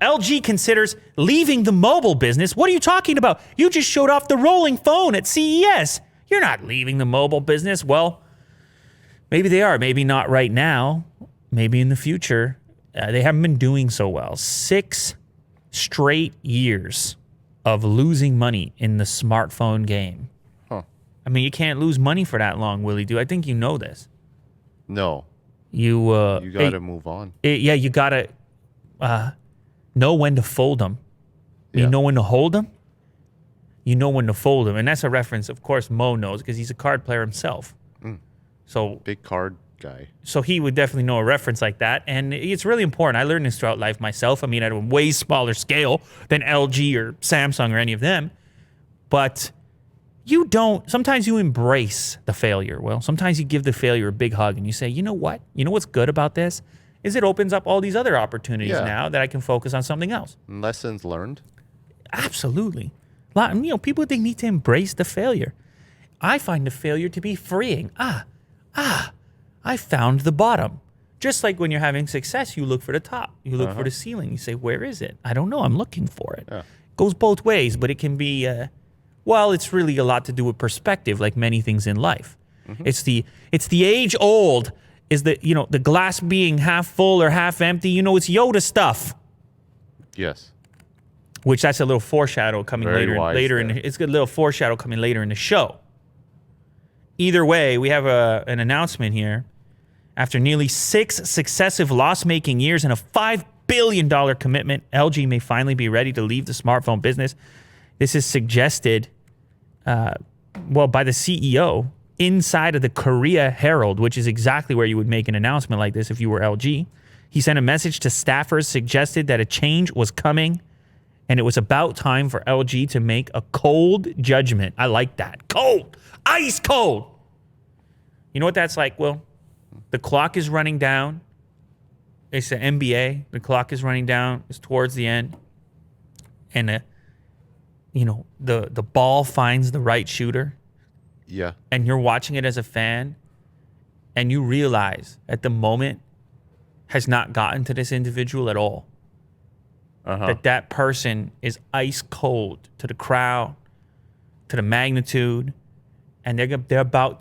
LG considers leaving the mobile business. What are you talking about? You just showed off the rolling phone at CES. You're not leaving the mobile business. Well, maybe they are. Maybe not right now. Maybe in the future. They haven't been doing so well. 6 straight years of losing money in the smartphone game. Huh. I mean, you can't lose money for that long, Willie. I think you know this. No. You got to move on. You got to know when to fold them. Yeah. You know when to hold them. You know when to fold them. And that's a reference, of course, Mo knows because he's a card player himself. So big card guy. So he would definitely know a reference like that. And it's really important. I learned this throughout life myself. I mean, at a way smaller scale than LG or Samsung or any of them. But sometimes you embrace the failure. Well, sometimes you give the failure a big hug and you say, you know what? You know what's good about this? Is it opens up all these other opportunities now that I can focus on something else. Lessons learned? Absolutely. People, they need to embrace the failure. I find the failure to be freeing. I found the bottom. Just like when you're having success, you look for the top. You look for the ceiling. You say, where is it? I don't know. I'm looking for it. Yeah. Goes both ways, but it can be, it's really a lot to do with perspective, like many things in life. It's the age old, is the glass being half full or half empty. It's Yoda stuff. Yes. Which that's a little foreshadow coming later in it's a little foreshadow coming later in the show. Either way, we have an announcement here. After nearly 6 successive loss-making years and a $5 billion commitment, LG may finally be ready to leave the smartphone business. This is suggested, by the CEO inside of the Korea Herald, which is exactly where you would make an announcement like this if you were LG. He sent a message to staffers, suggested that a change was coming, and it was about time for LG to make a cold judgment. I like that. Cold. Ice cold. You know what that's like, Will? The clock is running down. It's the NBA. The clock is running down. It's towards the end. And, the ball finds the right shooter. Yeah. And you're watching it as a fan. And you realize at the moment has not gotten to this individual at all. That person is ice cold to the crowd, to the magnitude. And they're about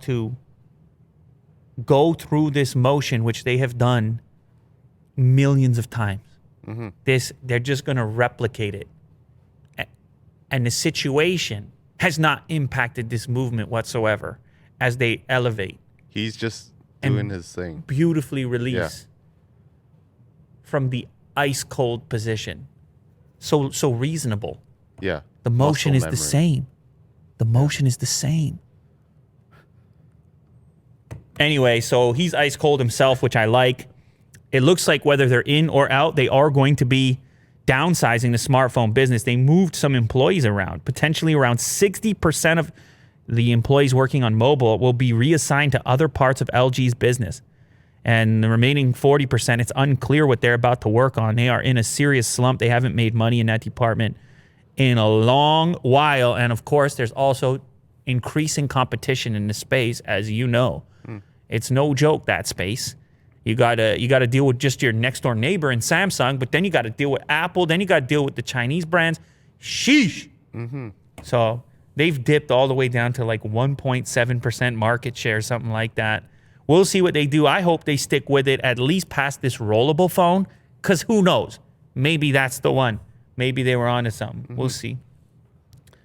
to go through this motion, which they have done millions of times. They're just going to replicate it. And the situation has not impacted this movement whatsoever as they elevate. He's just doing his thing. Beautifully release from the ice cold position. So reasonable. Yeah. The motion is the same. The motion is the same. Anyway, so he's ice cold himself, which I like. It looks like whether they're in or out, they are going to be downsizing the smartphone business. They moved some employees around. Potentially around 60% of the employees working on mobile will be reassigned to other parts of LG's business. And the remaining 40%, it's unclear what they're about to work on. They are in a serious slump. They haven't made money in that department in a long while. And of course, there's also increasing competition in the space, as you know. It's no joke, that space. You gotta deal with just your next door neighbor in Samsung, but then you gotta deal with Apple, then you gotta deal with the Chinese brands. Sheesh. So they've dipped all the way down to like 1.7% market share, something like that. We'll see what they do. I hope they stick with it at least past this rollable phone, because who knows? Maybe that's the one. Maybe they were onto something. We'll see.